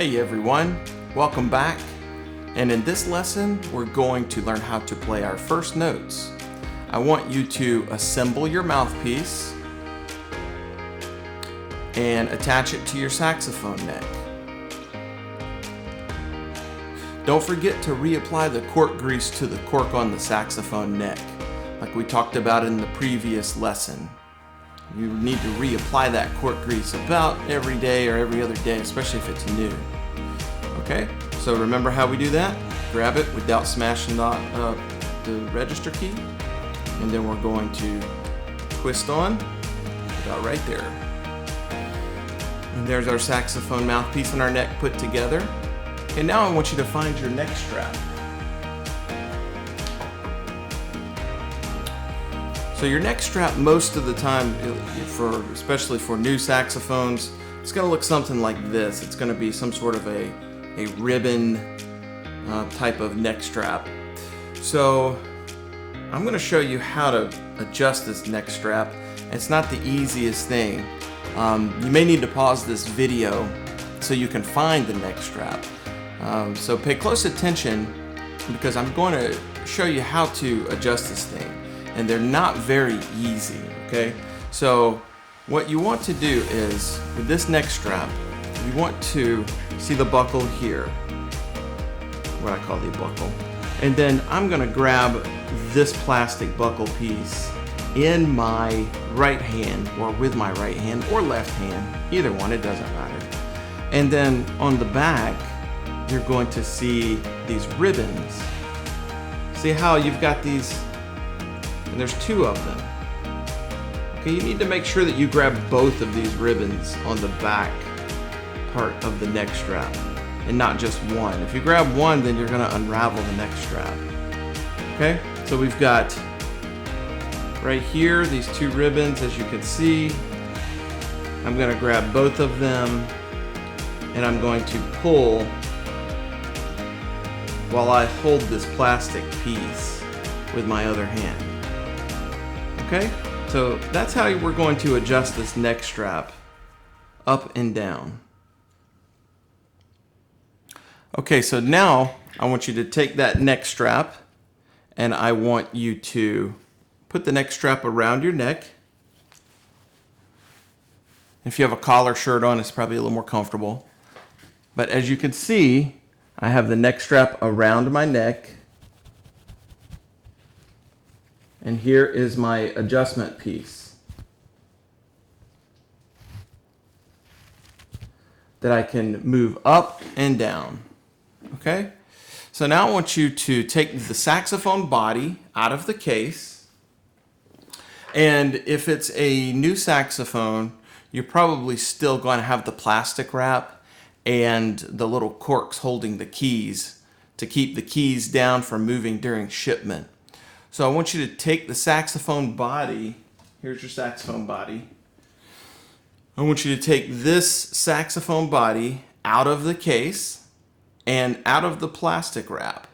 Hey everyone, welcome back. And in this lesson, we're going to learn how to play our first notes. I want you to assemble your mouthpiece and attach it to your saxophone neck. Don't forget to reapply the cork grease to the cork on the saxophone neck, like we talked about in the previous lesson. You need to reapply that cork grease about every day or every other day, especially if it's new. Okay, so remember how we do that? Grab it without smashing the register key, and then we're going to twist on about right there. And there's our saxophone mouthpiece and our neck put together. And now I want you to find your neck strap. So your neck strap, most of the time, especially for new saxophones, it's going to look something like this. It's going to be some sort of a ribbon type of neck strap. So I'm going to show you how to adjust this neck strap. It's not the easiest thing. You may need to pause this video so you can find the neck strap. So pay close attention because I'm going to show you how to adjust this thing. And they're not very easy, okay? So what you want to do is, with this neck strap, you want to see the buckle here, what I call the buckle. And then I'm gonna grab this plastic buckle piece in my right hand, or with my right hand, or left hand, either one, it doesn't matter. And then on the back, you're going to see these ribbons. See how you've got these, and there's two of them. Okay, you need to make sure that you grab both of these ribbons on the back part of the neck strap and not just one. If you grab one, then you're going to unravel the neck strap. Okay, so we've got right here these two ribbons, as you can see. I'm going to grab both of them and I'm going to pull while I hold this plastic piece with my other hand. Okay, so that's how we're going to adjust this neck strap up and down. Okay, so now I want you to take that neck strap and I want you to put the neck strap around your neck. If you have a collar shirt on, it's probably a little more comfortable. But as you can see, I have the neck strap around my neck. And here is my adjustment piece that I can move up and down. Okay? So now I want you to take the saxophone body out of the case. And if it's a new saxophone, you're probably still going to have the plastic wrap and the little corks holding the keys to keep the keys down from moving during shipment. So I want you to take the saxophone body, here's your saxophone body. I want you to take this saxophone body out of the case and out of the plastic wrap.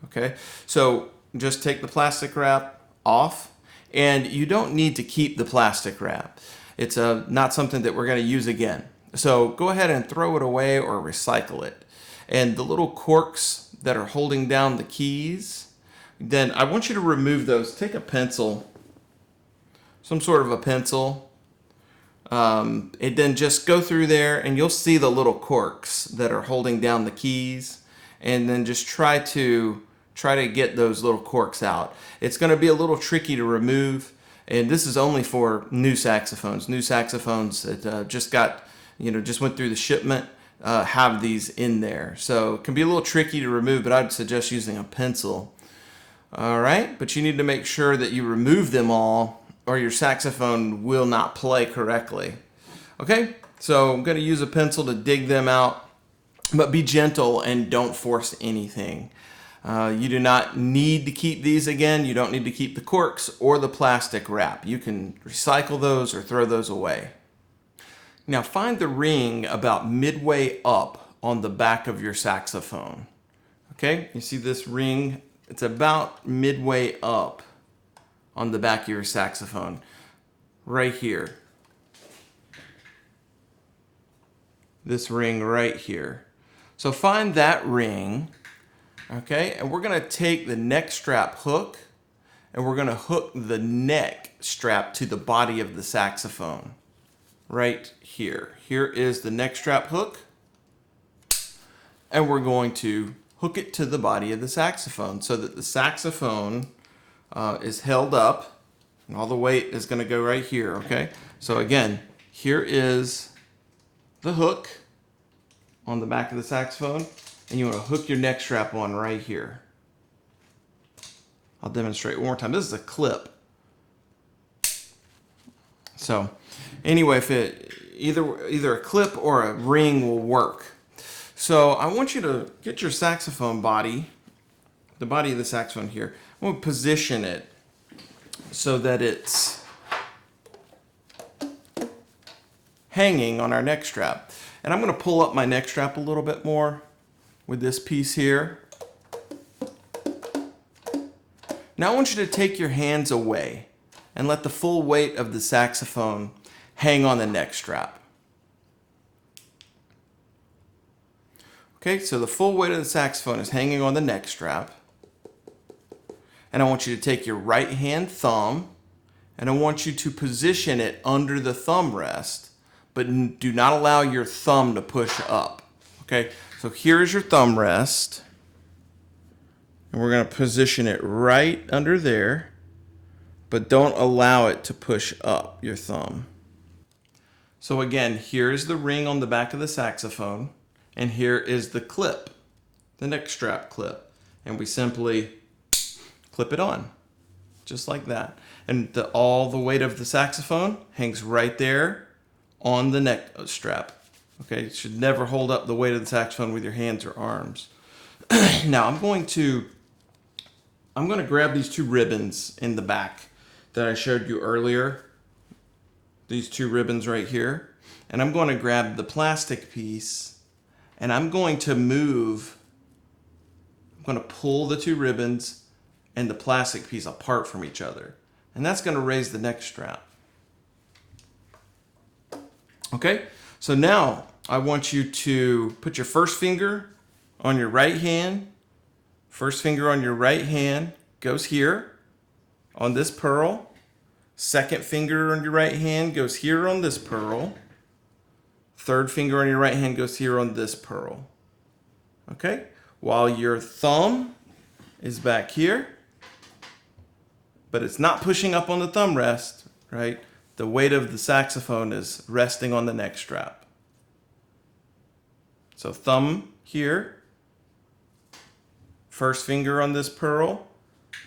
Okay, so just take the plastic wrap off, and you don't need to keep the plastic wrap. It's not something that we're going to use again. So go ahead and throw it away or recycle it. And the little corks that are holding down the keys, then I want you to remove those. Take a pencil, some sort of a pencil, and then just go through there and you'll see the little corks that are holding down the keys, and then just try to get those little corks out. It's going to be a little tricky to remove, and this is only for new saxophones. New saxophones that just went through the shipment have these in there. So it can be a little tricky to remove, but I'd suggest using a pencil. All right, but you need to make sure that you remove them all or your saxophone will not play correctly. Okay, so I'm going to use a pencil to dig them out, but be gentle and don't force anything. You do not need to keep these again. You don't need to keep the corks or the plastic wrap. You can recycle those or throw those away. Now find the ring about midway up on the back of your saxophone. Okay, you see this ring? It's about midway up on the back of your saxophone, right here. This ring right here. So find that ring, okay? And we're gonna take the neck strap hook and we're gonna hook the neck strap to the body of the saxophone right here. Here is the neck strap hook, and we're going to hook it to the body of the saxophone so that the saxophone is held up, and all the weight is going to go right here, okay? So again, here is the hook on the back of the saxophone, and you want to hook your neck strap on right here. I'll demonstrate one more time. This is a clip. So anyway, if it either a clip or a ring will work. So I want you to get your saxophone body, the body of the saxophone here. I'm going to position it so that it's hanging on our neck strap. And I'm going to pull up my neck strap a little bit more with this piece here. Now I want you to take your hands away and let the full weight of the saxophone hang on the neck strap. Okay, so the full weight of the saxophone is hanging on the neck strap. And I want you to take your right hand thumb and I want you to position it under the thumb rest, but do not allow your thumb to push up. Okay, so here's your thumb rest. And we're going to position it right under there, but don't allow it to push up your thumb. So again, here's the ring on the back of the saxophone, and here is the clip, the neck strap clip. And we simply clip it on, just like that. And all the weight of the saxophone hangs right there on the neck strap. Okay, you should never hold up the weight of the saxophone with your hands or arms. Now I'm going to grab these two ribbons in the back that I showed you earlier. These two ribbons right here. And I'm going to grab the plastic piece and I'm going to pull the two ribbons and the plastic piece apart from each other. And that's going to raise the neck strap. Okay, so now I want you to put your first finger on your right hand. First finger on your right hand goes here on this pearl. Second finger on your right hand goes here on this pearl. Third finger on your right hand goes here on this pearl. Okay? While your thumb is back here, but it's not pushing up on the thumb rest, right? The weight of the saxophone is resting on the neck strap. So thumb here, first finger on this pearl,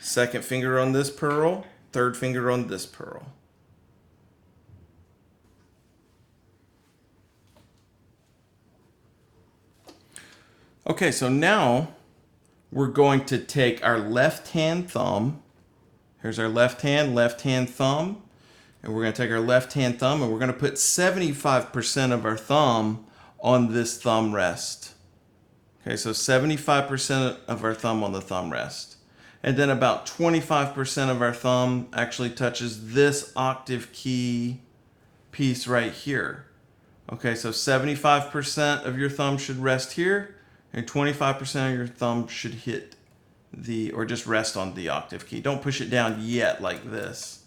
second finger on this pearl, third finger on this pearl. Okay, so now we're going to take our left hand thumb. Here's our left hand thumb. And we're going to take our left hand thumb and we're going to put 75% of our thumb on this thumb rest. Okay, so 75% of our thumb on the thumb rest. And then about 25% of our thumb actually touches this octave key piece right here. Okay, so 75% of your thumb should rest here, and 25% of your thumb should hit or just rest on the octave key. Don't push it down yet like this.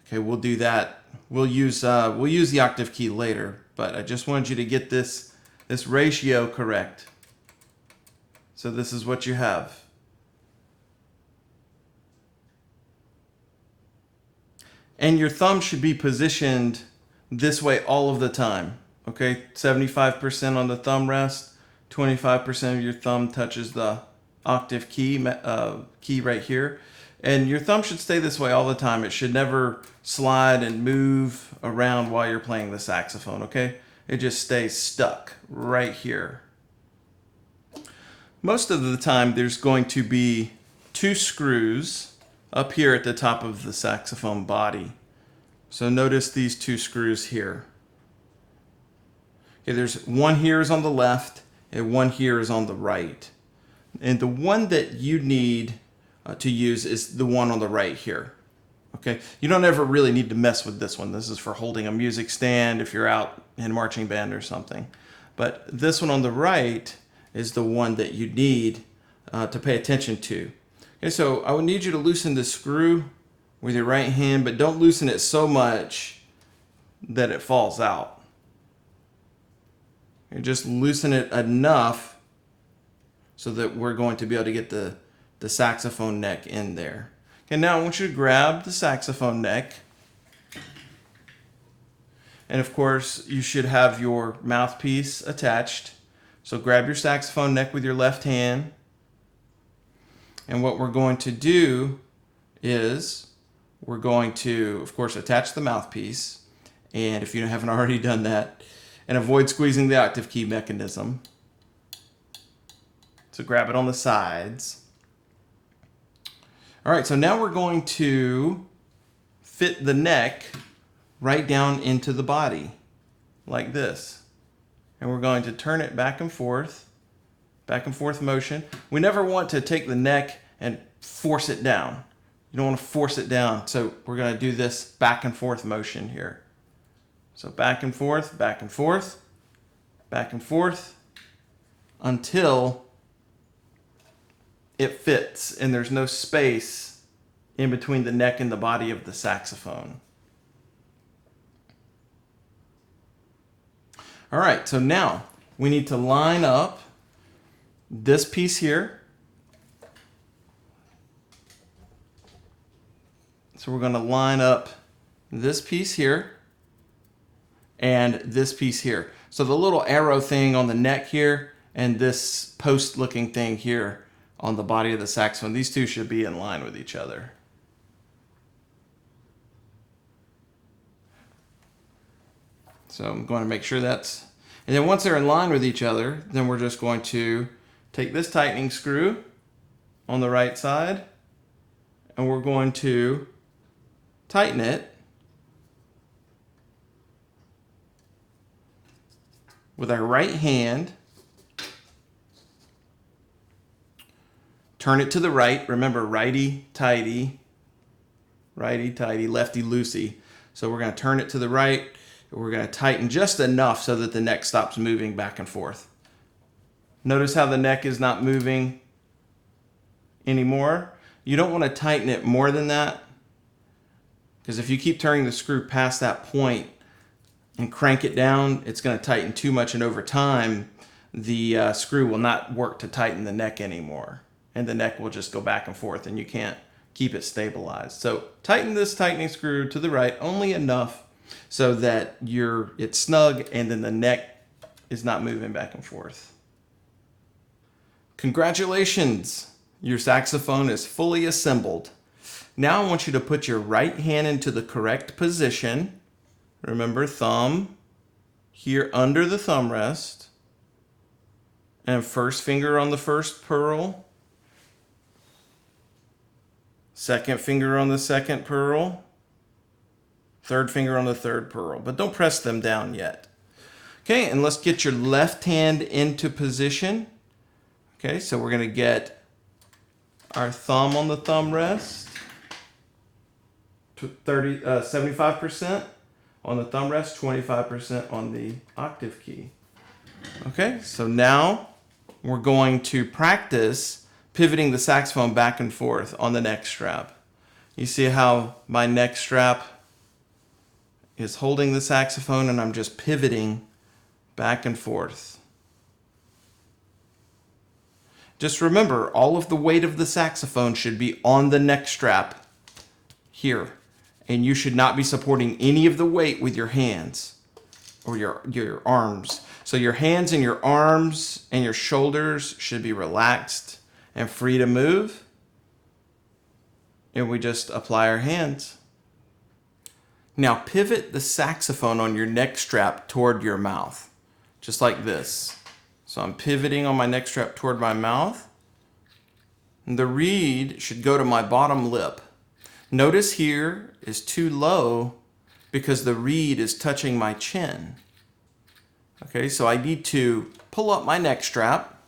Okay, we'll do that. We'll use the octave key later, but I just wanted you to get this ratio correct. So this is what you have. And your thumb should be positioned this way all of the time. Okay, 75% on the thumb rest, 25% of your thumb touches the octave key right here. And your thumb should stay this way all the time. It should never slide and move around while you're playing the saxophone, okay? It just stays stuck right here. Most of the time there's going to be two screws up here at the top of the saxophone body. So notice these two screws here. Okay, there's one here is on the left and one here is on the right. And the one that you need to use is the one on the right here. Okay, you don't ever really need to mess with this one. This is for holding a music stand if you're out in marching band or something. But this one on the right is the one that you need to pay attention to. Okay, so I would need you to loosen the screw with your right hand, but don't loosen it so much that it falls out. You just loosen it enough so that we're going to be able to get the saxophone neck in there. Okay, now I want you to grab the saxophone neck. And of course, you should have your mouthpiece attached. So grab your saxophone neck with your left hand. And what we're going to do is we're going to, of course, attach the mouthpiece. And if you haven't already done that, and avoid squeezing the octave key mechanism. So grab it on the sides. All right, so now we're going to fit the neck right down into the body, like this. And we're going to turn it back and forth motion. We never want to take the neck and force it down. You don't want to force it down, so we're going to do this back and forth motion here. So back and forth, back and forth, back and forth, until it fits and there's no space in between the neck and the body of the saxophone. All right, so now we need to line up this piece here. So we're going to line up this piece here and this piece here. So the little arrow thing on the neck here and this post looking thing here on the body of the saxophone, these two should be in line with each other. So I'm going to make sure that's, and then once they're in line with each other, then we're just going to take this tightening screw on the right side and we're going to tighten it with our right hand. Turn it to the right. Remember, righty-tighty, righty-tighty, lefty-loosey. So we're going to turn it to the right. We're going to tighten just enough so that the neck stops moving back and forth. Notice how the neck is not moving anymore. You don't want to tighten it more than that, because if you keep turning the screw past that point and crank it down, it's going to tighten too much, and over time, the screw will not work to tighten the neck anymore. And the neck will just go back and forth and you can't keep it stabilized. So tighten this tightening screw to the right only enough so that it's snug and then the neck is not moving back and forth. Congratulations! Your saxophone is fully assembled. Now I want you to put your right hand into the correct position. Remember, thumb here under the thumb rest and first finger on the first pearl. Second finger on the second pearl, third finger on the third pearl, but don't press them down yet. Okay, and let's get your left hand into position. Okay, so we're going to get our thumb on the thumb rest, 75% on the thumb rest, 25% on the octave key. Okay, so now we're going to practice pivoting the saxophone back and forth on the neck strap. You see how my neck strap is holding the saxophone and I'm just pivoting back and forth. Just remember, all of the weight of the saxophone should be on the neck strap here. And you should not be supporting any of the weight with your hands or your arms. So your hands and your arms and your shoulders should be relaxed and free to move, and we just apply our hands. Now pivot the saxophone on your neck strap toward your mouth, just like this. So I'm pivoting on my neck strap toward my mouth, and the reed should go to my bottom lip. Notice here is too low because the reed is touching my chin. Okay, so I need to pull up my neck strap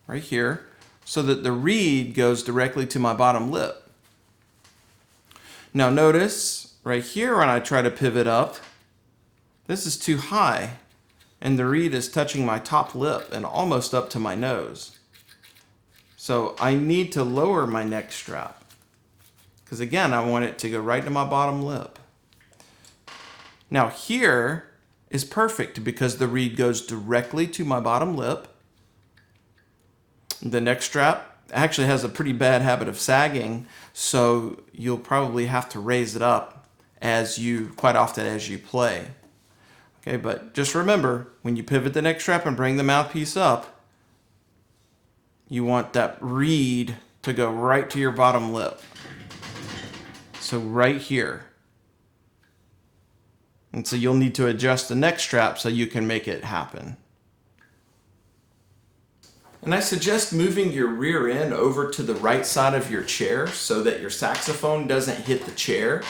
right here, so that the reed goes directly to my bottom lip. Now notice right here when I try to pivot up, this is too high and the reed is touching my top lip and almost up to my nose. So I need to lower my neck strap, because again, I want it to go right to my bottom lip. Now here is perfect because the reed goes directly to my bottom lip. The neck strap actually has a pretty bad habit of sagging, so you'll probably have to raise it up quite often as you play. Okay, but just remember, when you pivot the neck strap and bring the mouthpiece up, you want that reed to go right to your bottom lip. So right here. And so you'll need to adjust the neck strap so you can make it happen. And I suggest moving your rear end over to the right side of your chair so that your saxophone doesn't hit the chair.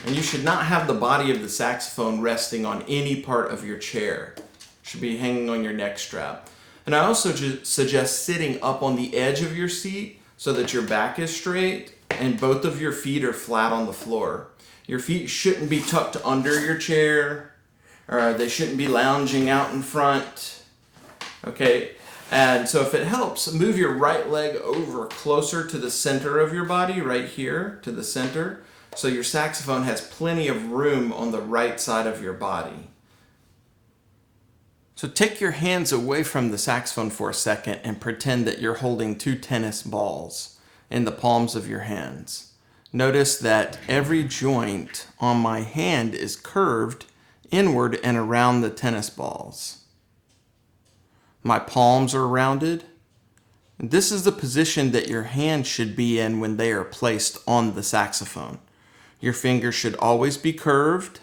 And you should not have the body of the saxophone resting on any part of your chair. It should be hanging on your neck strap. And I also suggest sitting up on the edge of your seat so that your back is straight and both of your feet are flat on the floor. Your feet shouldn't be tucked under your chair, or they shouldn't be lounging out in front. Okay, and so if it helps, move your right leg over closer to the center of your body, right here to the center, so your saxophone has plenty of room on the right side of your body. So take your hands away from the saxophone for a second and pretend that you're holding 2 tennis balls in the palms of your hands. Notice that every joint on my hand is curved inward and around the tennis balls. My palms are rounded. This is the position that your hands should be in when they are placed on the saxophone. Your fingers should always be curved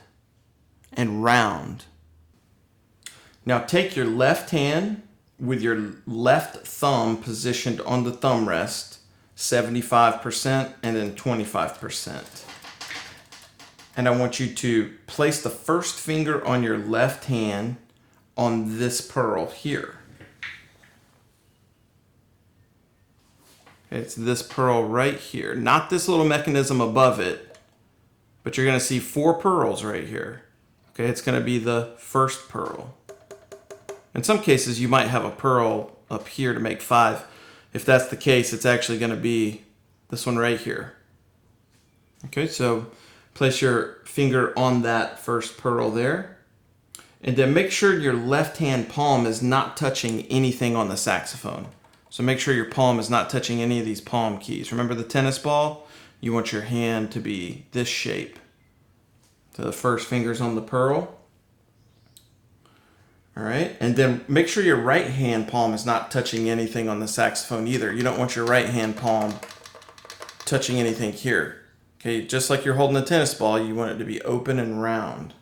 and round. Now take your left hand with your left thumb positioned on the thumb rest, 75% and then 25%. And I want you to place the first finger on your left hand on this pearl here. It's this pearl right here, not this little mechanism above it, but you're going to see 4 pearls right here. Okay, it's going to be the first pearl. In some cases, you might have a pearl up here to make 5. If that's the case, it's actually going to be this one right here. Okay, so place your finger on that first pearl there. And then make sure your left hand palm is not touching anything on the saxophone. So make sure your palm is not touching any of these palm keys. Remember the tennis ball? You want your hand to be this shape. So the first finger's on the pearl. All right, and then make sure your right hand palm is not touching anything on the saxophone either. You don't want your right hand palm touching anything here. Okay, just like you're holding a tennis ball, you want it to be open and round.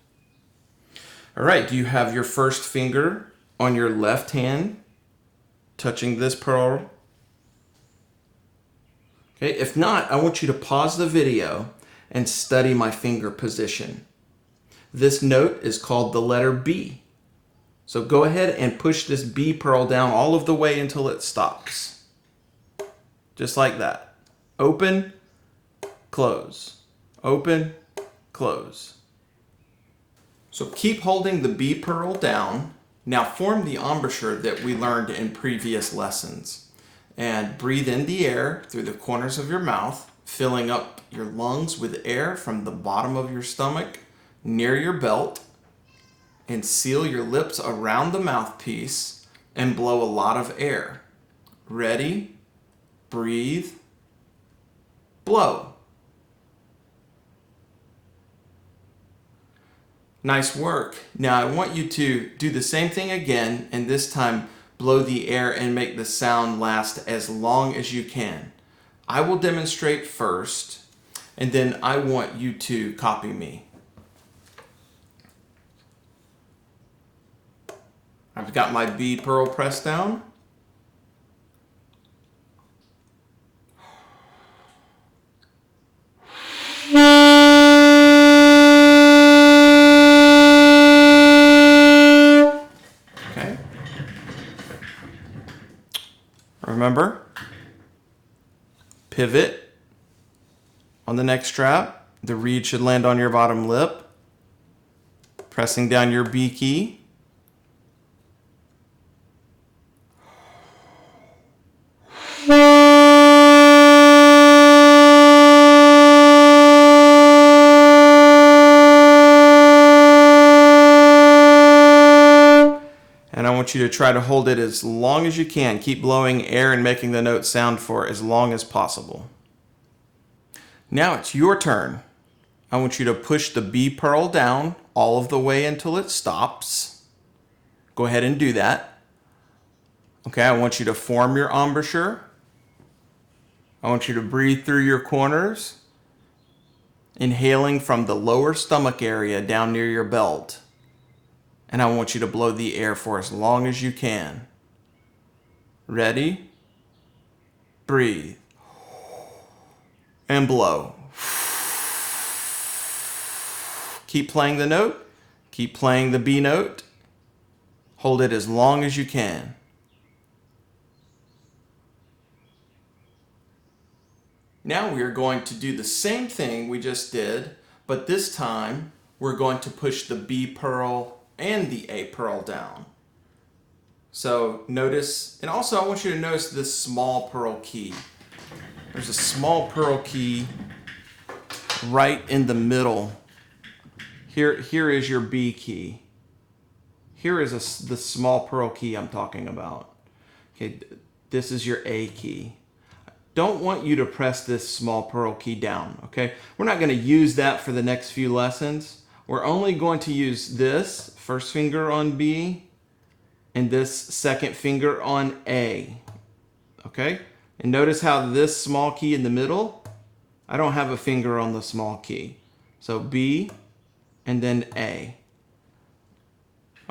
All right, do you have your first finger on your left hand touching this pearl? Okay, if not, I want you to pause the video and study my finger position. This note is called the letter B. So go ahead and push this B pearl down all of the way until it stops. Just like that. Open, close. Open, close. So keep holding the B pearl down. Now form the embouchure that we learned in previous lessons. And breathe in the air through the corners of your mouth, filling up your lungs with air from the bottom of your stomach near your belt. And seal your lips around the mouthpiece and blow a lot of air. Ready? Breathe. Blow. Nice work. Now I want you to do the same thing again, and this time blow the air and make the sound last as long as you can. I will demonstrate first, and then I want you to copy me. I've got my B pearl pressed down. Okay. Remember, pivot on the neck strap. The reed should land on your bottom lip. Pressing down your B key. want you to try to hold it as long as you can. Keep blowing air and making the note sound for as long as possible. Now it's your turn. I want you to push the B pearl down all of the way until it stops. Go ahead and do that. Okay, I want you to form your embouchure. I want you to breathe through your corners, inhaling from the lower stomach area down near your belt. And I want you to blow the air for as long as you can. Ready? Breathe. And blow. Keep playing the note. Keep playing the B note. Hold it as long as you can. Now we are going to do the same thing we just did, but this time we're going to push the B pearl and the A pearl down. So notice, and also I want you to notice this small pearl key. There's a small pearl key right in the middle. Here is your B key. Here is the small pearl key I'm talking about. Okay, this is your A key. Don't want you to press this small pearl key down, okay? We're not going to use that for the next few lessons. We're only going to use this first finger on B and this second finger on A, okay? And notice how this small key in the middle, I don't have a finger on the small key. So B and then A.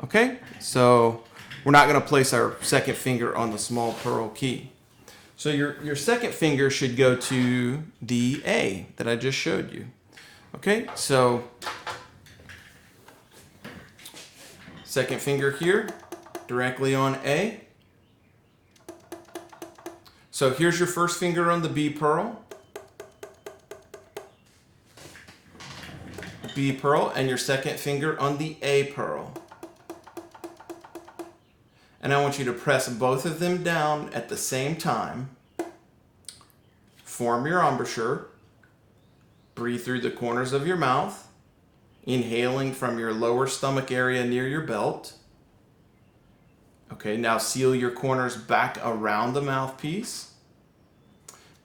Okay, so we're not going to place our second finger on the small pearl key. So your second finger should go to the A that I just showed you. Okay, so second finger here, directly on A. So here's your first finger on the B pearl. B pearl, and your second finger on the A pearl. And I want you to press both of them down at the same time. Form your embouchure. Breathe through the corners of your mouth, inhaling from your lower stomach area near your belt. Okay, now seal your corners back around the mouthpiece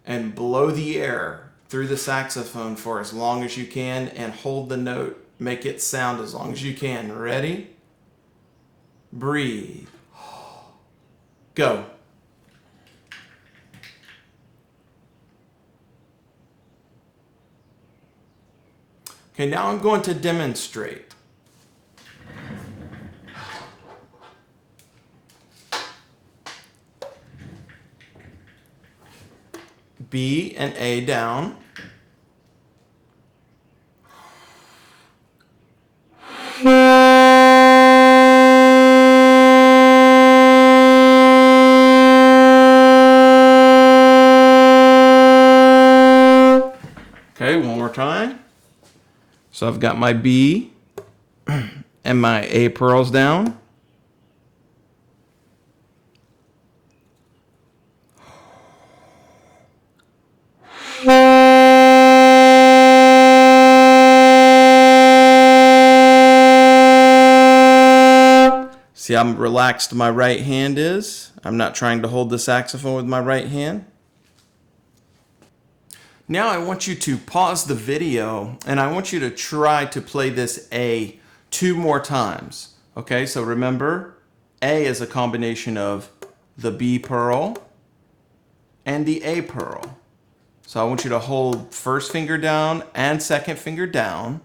and blow the air through the saxophone for as long as you can and hold the note. Make it sound as long as you can. Ready? Breathe. Go. Okay, now I'm going to demonstrate. B and A down. Okay, one more time. So I've got my B and my A pearls down. See how relaxed my right hand is? I'm not trying to hold the saxophone with my right hand. Now I want you to pause the video and I want you to try to play this A 2 more times. Okay, so remember, A is a combination of the B pearl and the A pearl. So I want you to hold first finger down and second finger down.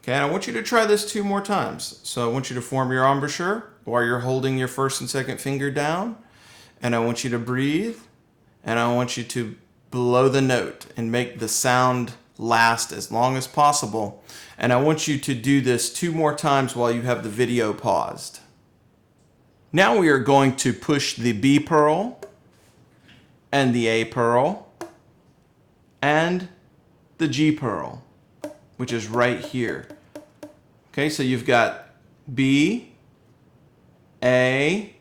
Okay, and I want you to try this 2 more times. So I want you to form your embouchure while you're holding your first and second finger down. And I want you to breathe. And I want you to blow the note and make the sound last as long as possible. And I want you to do this 2 more times while you have the video paused. Now we are going to push the B pearl and the A pearl and the G pearl, which is right here. Okay, so you've got B, A,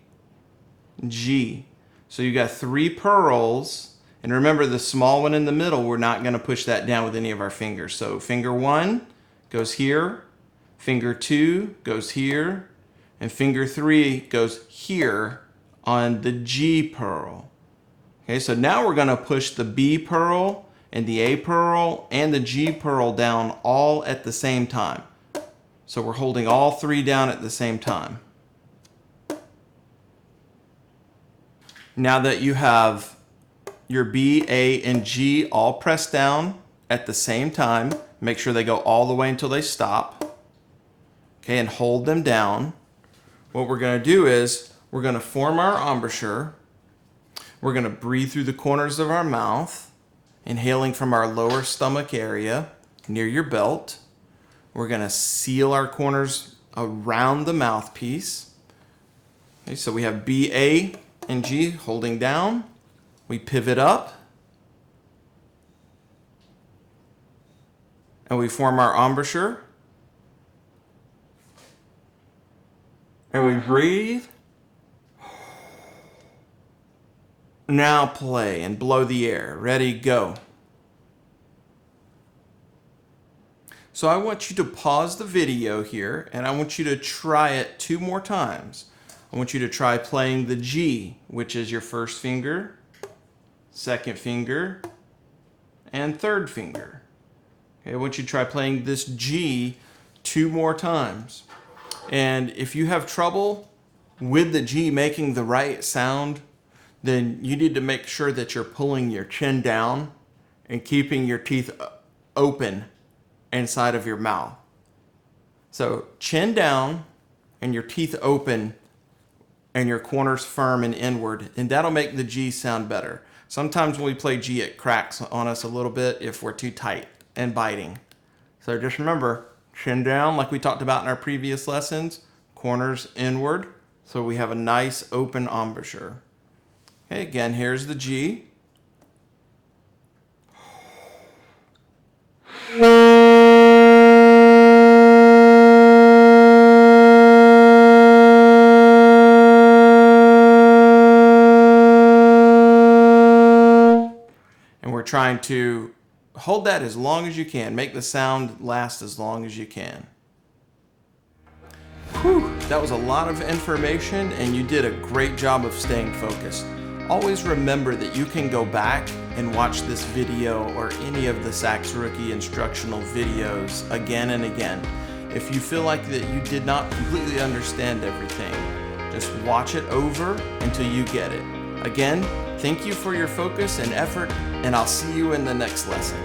G. So you got 3 pearls. And remember, the small one in the middle, we're not going to push that down with any of our fingers. So finger 1 goes here, finger 2 goes here, and finger 3 goes here on the G pearl. Okay, so now we're gonna push the B pearl and the A pearl and the G pearl down all at the same time. So we're holding all 3 down at the same time. Now that you have your B, A, and G all pressed down at the same time, make sure they go all the way until they stop. Okay, and hold them down. What we're gonna do is we're gonna form our embouchure. We're gonna breathe through the corners of our mouth, inhaling from our lower stomach area near your belt. We're gonna seal our corners around the mouthpiece. Okay, so we have B, A, and G holding down. We pivot up. And we form our embouchure. And we breathe. Now play and blow the air. Ready, go. So I want you to pause the video here and I want you to try it 2 more times. I want you to try playing the G, which is your first finger, second finger, and third finger. Okay, I want you to try playing this G 2 more times. And if you have trouble with the G making the right sound, then you need to make sure that you're pulling your chin down and keeping your teeth open inside of your mouth. So chin down and your teeth open and your corners firm and inward, and that'll make the G sound better. Sometimes when we play G, it cracks on us a little bit if we're too tight and biting. So just remember, chin down like we talked about in our previous lessons, corners inward, so we have a nice open embouchure. Okay, again, here's the G. And we're trying to hold that as long as you can. Make the sound last as long as you can. Whew, that was a lot of information and you did a great job of staying focused. Always remember that you can go back and watch this video or any of the Sax Rookie instructional videos again and again. If you feel like that you did not completely understand everything, just watch it over until you get it. Again, thank you for your focus and effort, and I'll see you in the next lesson.